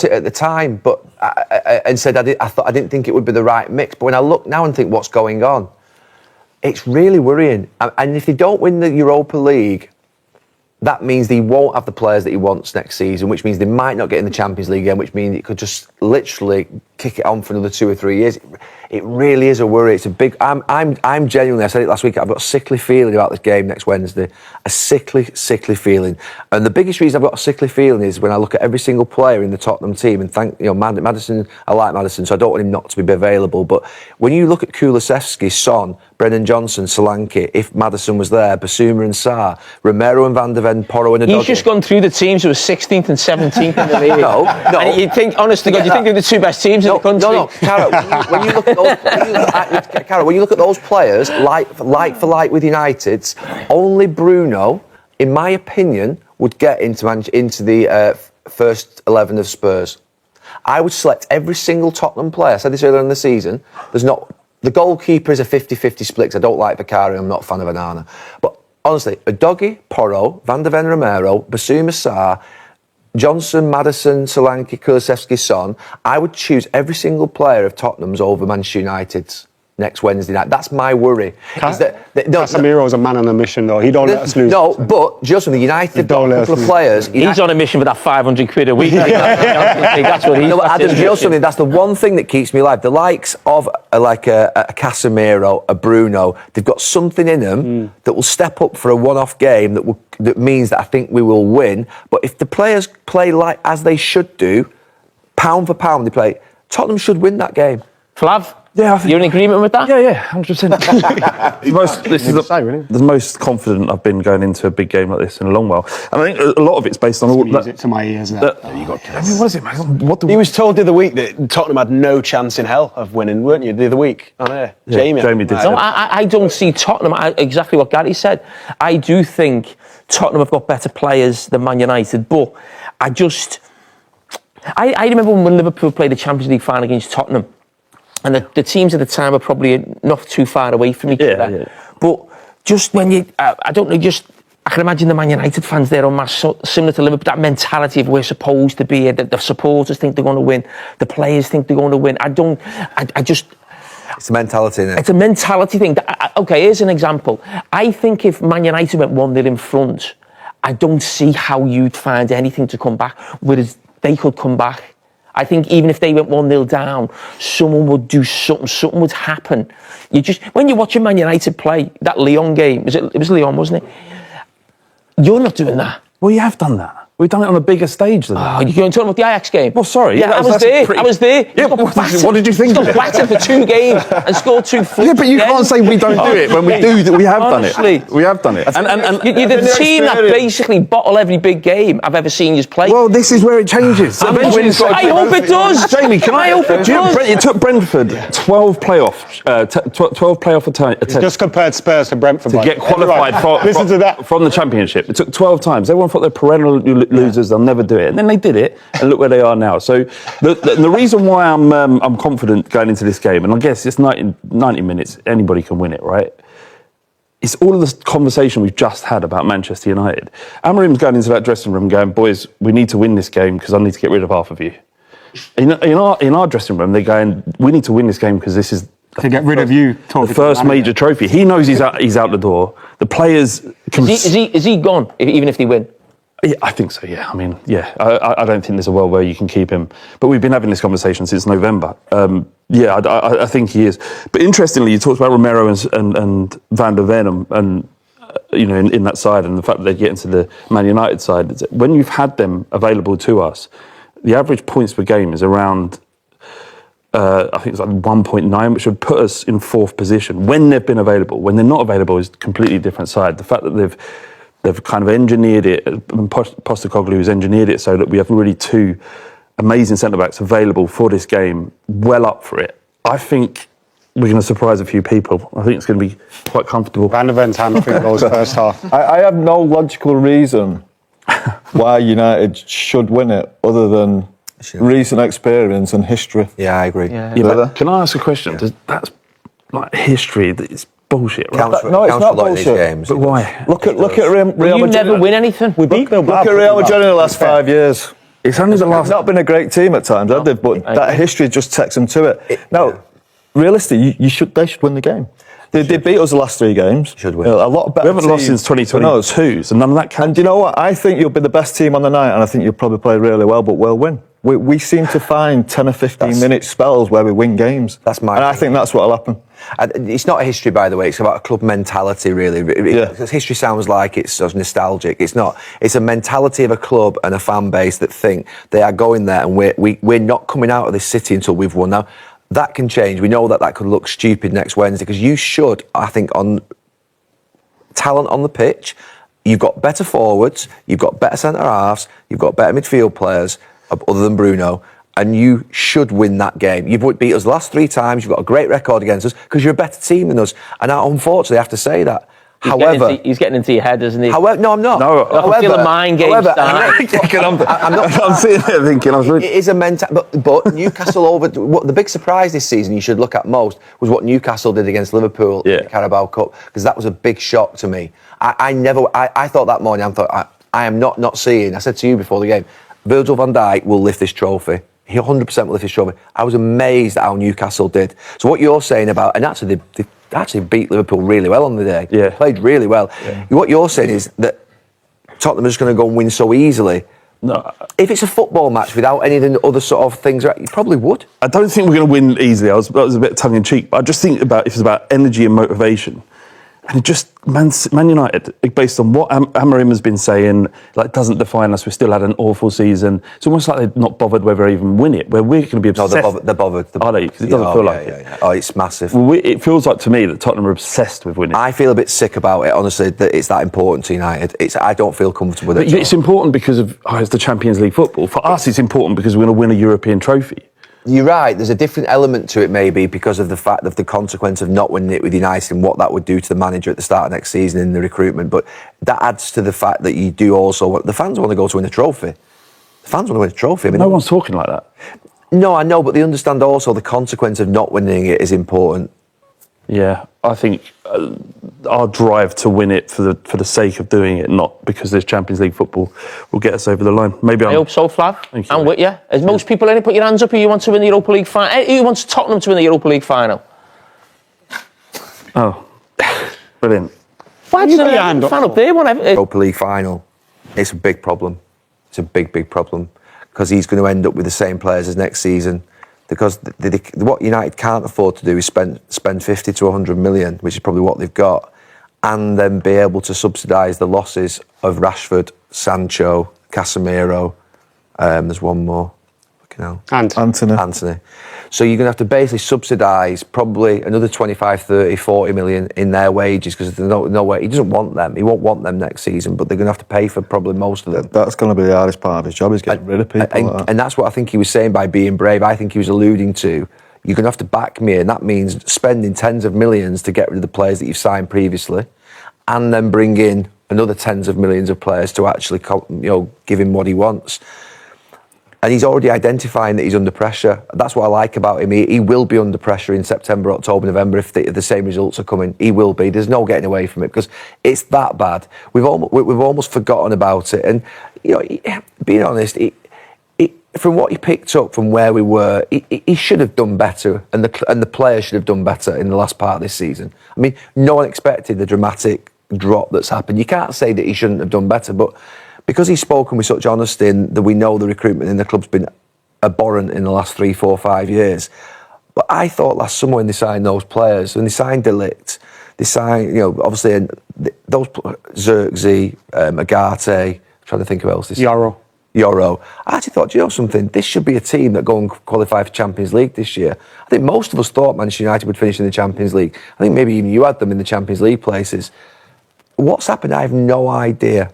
thought it at the time, but and said I didn't think it would be the right mix. But when I look now and think what's going on, it's really worrying. And if they don't win the Europa League, that means he won't have the players that he wants next season, which means they might not get in the Champions League again, which means it could just literally kick it on for another 2 or 3 years. It really is a worry. It's a big. I'm genuinely. I said it last week. I've got a sickly feeling about this game next Wednesday. A sickly feeling. And the biggest reason I've got a sickly feeling is when I look at every single player in the Tottenham team and Maddison. I like Maddison, so I don't want him not to be available. But when you look at Kulusevski, Son, Brennan Johnson, Solanke, if Maddison was there, Basuma and Sarr, Romero and Van der Ven, Porro and Udogie. He's just gone through the teams who were 16th and 17th in the league. No. And you think, honest to God, you think they're the two best teams in the country? No, Cara, when you look at those players, like for like with United's, only Bruno, in my opinion, would get into the first 11 of Spurs. I would select every single Tottenham player. I said this earlier in the season. The goalkeeper is a 50-50 split, 'cause I don't like Vicario, I'm not a fan of Onana. But honestly, Udogie, Porro, Van der Ven, Romero, Basuma, Sarr, Johnson, Maddison, Solanke, Kulusevski, Son, I would choose every single player of Tottenham's over Manchester United's next Wednesday night. That's my worry. Casemiro's a man on a mission, though. He don't let us lose. No, but just the United have got a couple of players. He's on a mission for that 500 quid a week. That's what he's. No, Adam, do you know something? That's the one thing that keeps me alive. The likes of a Casemiro, a Bruno, they've got something in them that will step up for a one-off game that means that I think we will win. But if the players play like as they should do, pound for pound they play, Tottenham should win that game. Flav? Yeah, I think you're in agreement with that? Yeah, 100%. This is the most confident I've been going into a big game like this in a long while. And I think a lot of it's based on all music to my ears. You got. I mean, what is it, man? He was told the other week that Tottenham had no chance in hell of winning, weren't you? The other week on air, Jamie did. No, I don't see Tottenham. Exactly what Gary said. I do think Tottenham have got better players than Man United, but I remember when Liverpool played the Champions League final against Tottenham. And the teams at the time were probably not too far away from each other. Yeah. But just when I can imagine the Man United fans there on match similar to Liverpool, that mentality of we're supposed to be here, the supporters think they're going to win, the players think they're going to win. It's a mentality, isn't it? It's a mentality thing. Okay, here's an example. I think if Man United went 1-0 in front, I don't see how you'd find anything to come back, whereas they could come back. I think even if they went 1-0 down, someone would do something would happen. When you're watching Man United play, that Lyon game, it was Lyon, wasn't it? You're not doing that. Well, you have done that. We've done it on a bigger stage than that. You're talking about the Ajax game? Well, sorry. Yeah, I was there. Yeah, what did you think of it? Battered for 2 games and scored 2 flips. Yeah, but you can't say we don't do it when we do that. We have done it. We have done it. And you're the team that basically bottle every big game I've ever seen you play. Well, this is where it changes. I hope it does. Jamie, I hope it does. It took Brentford 12 playoff attempts. Just compared Spurs to Brentford. To get qualified from the Championship. It took 12 times. Everyone thought they're perennial losers. They'll never do it, and then they did it, and look where they are now. So the reason why I'm confident going into this game, and I guess it's 90 minutes, anybody can win it, right? It's all of this conversation we've just had about Manchester United. Amorim's going into that dressing room going, boys, we need to win this game because I need to get rid of half of you. In our dressing room, they're going, we need to win this game because this is to get rid of you. The first major trophy. He knows he's out the door. The players is he gone even if they win? Yeah, I think so, yeah. I mean, yeah, I don't think there's a world where you can keep him. But we've been having this conversation since November. I think he is. But interestingly, you talked about Romero and Van der Ven and in that side, and the fact that they get into the Man United side. When you've had them available to us, the average points per game is around, I think it's like 1.9, which would put us in 4th position when they've been available. When they're not available is a completely different side. The fact that they've kind of engineered it, Postecoglou has engineered it so that we have really 2 amazing centre-backs available for this game, well up for it. I think we're going to surprise a few people. I think it's going to be quite comfortable. Van der Ven's hamstring goals first half. I have no logical reason why United should win it other than recent experience and history. Yeah, I agree. Yeah, but can I ask a question? That's like history that is bullshit, right? No, it's not bullshit. Games, but why? Look at Real Madrid. You never win anything. We beat Bilbao. Look at Real Madrid in the last 5 years. It's only the They've last. not been a great team at times, have they? But that history just takes them to it. Now, realistically, they should win the game. They beat us the last 3 games. Should win. A lot better. We haven't lost since 2022, so none of that counts. And do you know what? I think you'll be the best team on the night, and I think you'll probably play really well, but we'll win. We seem to find 10 or 15-minute spells where we win games. That's my And I opinion. think that's what'll happen. And it's not a history, by the way. It's about a club mentality, really. Because history sounds like it's so nostalgic. It's not. It's a mentality of a club and a fan base that think they are going there, and we're not coming out of this city until we've won. Now, that can change. We know that could look stupid next Wednesday, because you should, I think, on talent on the pitch, you've got better forwards, you've got better centre halves, you've got better midfield players, other than Bruno, and you should win that game. You've beat us the last 3 times, you've got a great record against us, because you're a better team than us. And I unfortunately have to say that. He's getting into your head, isn't he? However, no, I'm not. No, I can feel a mind game starting. I'm sitting there thinking, It is a mental, but Newcastle what the big surprise this season you should look at most was what Newcastle did against Liverpool in the Carabao Cup, because that was a big shock to me. I thought that morning, I am not seeing. I said to you before the game, Virgil van Dijk will lift this trophy. He 100% will lift this trophy. I was amazed at how Newcastle did. So what you're saying about, and actually they actually beat Liverpool really well on the day. Yeah. Played really well. Yeah. What you're saying is that Tottenham are just going to go and win so easily. No. If it's a football match without any of the other sort of things, you probably would. I don't think we're going to win easily. That was a bit tongue in cheek, but I just think about if it's about energy and motivation. And it just, Man United, based on what Amorim has been saying, doesn't define us. We still had an awful season. It's almost like they're not bothered whether they even win it, where we're going to be obsessed. No, they're bothered. Are they? Because it doesn't feel like it. Yeah. Oh, it's massive. It feels like to me that Tottenham are obsessed with winning. I feel a bit sick about it, honestly, that it's that important to United. I don't feel comfortable with it. But it's important because of it's the Champions League football. For us, it's important because we're going to win a European trophy. You're right. There's a different element to it, maybe, because of the fact of the consequence of not winning it with United and what that would do to the manager at the start of next season in the recruitment. But that adds to the fact that you do also the fans want to go to win a trophy. The fans want to win a trophy. I mean, no one's talking like that. No, I know, but they understand also the consequence of not winning it is important. Yeah, I think our drive to win it for the sake of doing it, not because there's Champions League football, will get us over the line. I hope so, Flav. I'm with you. As most people, put your hands up who you want to win the Europa League final. Who wants Tottenham to win the Europa League final? Oh, brilliant. Why you put your hand up there? Europa League final, it's a big problem. It's a big problem, because he's going to end up with the same players as next season. Because what United can't afford to do is spend 50 to 100 million, which is probably what they've got, and then be able to subsidise the losses of Rashford, Sancho, Casemiro. There's one more. Anthony. So you're going to have to basically subsidise probably another 25, 30, 40 million in their wages, because there's no way. He doesn't want them. He won't want them next season, but they're going to have to pay for probably most of them. That's going to be the hardest part of his job, is getting rid of people. And that's what I think he was saying by being brave. I think he was alluding to, you're going to have to back me, and that means spending tens of millions to get rid of the players that you've signed previously, and then bring in another tens of millions of players to actually give him what he wants. And he's already identifying that he's under pressure. That's what I like about him. He will be under pressure in September, October, November if the same results are coming. He will be. There's no getting away from it, because it's that bad. We've almost forgotten about it. And being honest, from what he picked up from where we were, he should have done better, and the players should have done better in the last part of this season. I mean, no one expected the dramatic drop that's happened. You can't say that he shouldn't have done better, but because he's spoken with such honesty, and that we know the recruitment in the club's been abhorrent in the last 3, 4, 5 years. But I thought last summer when they signed those players, when they signed De Ligt, they signed, obviously those Xerxes, Agate, trying to think of else. Yoro. I actually thought, do you know something? This should be a team that go and qualify for Champions League this year. I think most of us thought Manchester United would finish in the Champions League. I think maybe even you had them in the Champions League places. What's happened? I have no idea.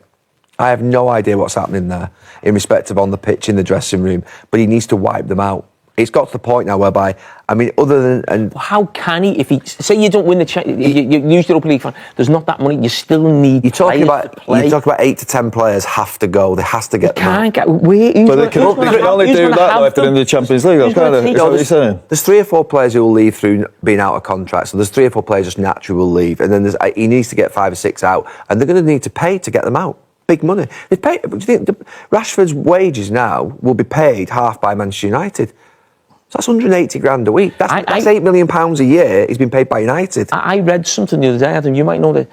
I have no idea what's happening there in respect of on the pitch, in the dressing room, but he needs to wipe them out. It's got to the point now whereby, I mean, other than... And how can he, if he... Say you don't win you lose the Europa League final, there's not that money, you still need you're talking about 8 to 10 players have to go. They has to get them out. But they can only do that though if they're in the Champions League. Is that what you're saying? There's 3 or 4 players who will leave through being out of contract. So there's 3 or 4 players just naturally will leave. And then he needs to get 5 or 6 out. And they're going to need to pay to get them out. big money. They pay. Do you think Rashford's wages now will be paid half by Manchester United? So that's 180 grand a week. That's £8 million a year. He's been paid by United. I read something the other day, Adam. You might know that.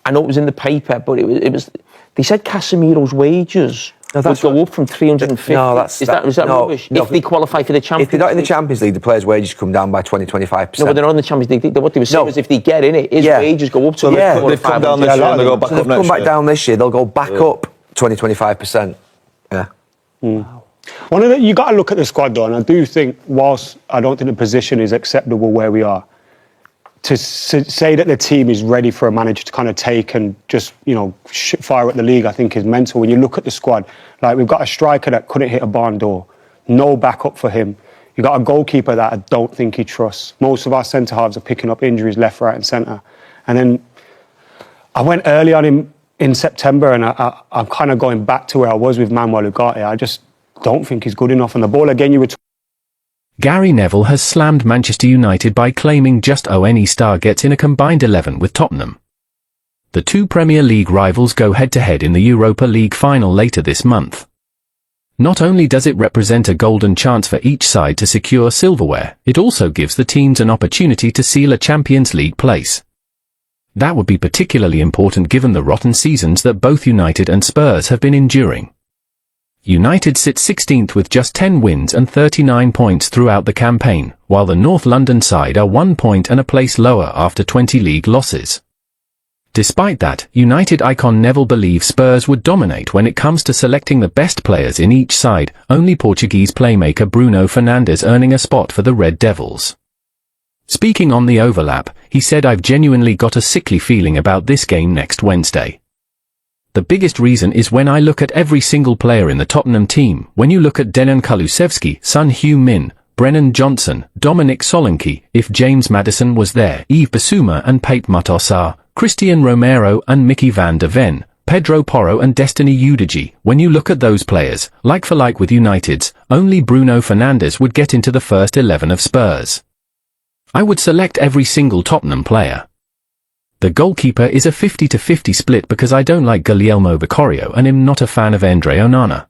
I know it was in the paper, but it was. They said Casemiro's wages would go up from 350. No, is that rubbish? No, if they qualify for the Champions League. If they're not in the Champions League, the players' wages come down by 20-25%. No, but they're not in the Champions League. What they were saying is if they get in it, his wages go up to they've come down this year and they'll go back up next year. Come back down this year, they'll go back up 20-25%. Yeah. Wow. You got to look at the squad though, and I do think, whilst I don't think the position is acceptable where we are, to say that the team is ready for a manager to kind of take and just, fire at the league, I think is mental. When you look at the squad, like we've got a striker that couldn't hit a barn door, no backup for him. You've got a goalkeeper that I don't think he trusts. Most of our centre-halves are picking up injuries left, right and centre. And then I went early on him in September and I'm kind of going back to where I was with Manuel Ugarte. I just don't think he's good enough on the ball. Again, you were Gary Neville has slammed Manchester United by claiming just any star gets in a combined 11 with Tottenham. The two Premier League rivals go head-to-head in the Europa League Final later this month. Not only does it represent a golden chance for each side to secure silverware, it also gives the teams an opportunity to seal a Champions League place. That would be particularly important given the rotten seasons that both United and Spurs have been enduring. United sit 16th with just 10 wins and 39 points throughout the campaign, while the North London side are 1 point and a place lower after 20 league losses. Despite that, United icon Neville believes Spurs would dominate when it comes to selecting the best players in each side, only Portuguese playmaker Bruno Fernandes earning a spot for the Red Devils. Speaking on the overlap, he said, "I've genuinely got a sickly feeling about this game next Wednesday. The biggest reason is when I look at every single player in the Tottenham team. When you look at Dejan Kulusevski, Son Heung-min, Brennan Johnson, Dominic Solanke, if James Maddison was there, Yves Bissouma and Pape Matar, Christian Romero and Mickey van der Ven, Pedro Porro and Destiny Udogie. When you look at those players, like for like with United's, only Bruno Fernandes would get into the first 11 of Spurs. I would select every single Tottenham player. The goalkeeper is a 50-50 split because I don't like Guglielmo Vicario and am not a fan of Andre Onana.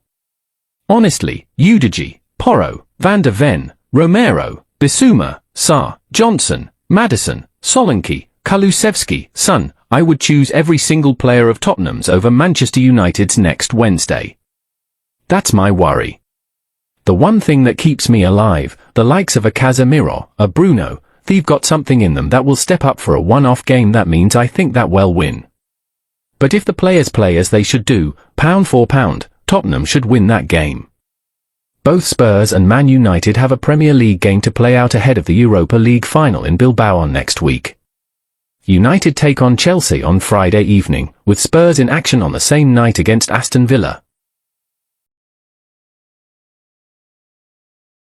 Honestly, Udogie, Porro, Van der Ven, Romero, Bissouma, Sarr, Johnson, Maddison, Solanke, Kulusevski, Son, I would choose every single player of Tottenham's over Manchester United's next Wednesday. That's my worry. The one thing that keeps me alive, the likes of a Casemiro, a Bruno, they've got something in them that will step up for a one-off game. That means I think that we'll win. But if the players play as they should do, pound for pound, Tottenham should win that game. Both Spurs and Man United have a Premier League game to play out ahead of the Europa League Final in Bilbao on next week. United take on Chelsea on Friday evening, with Spurs in action on the same night against Aston Villa.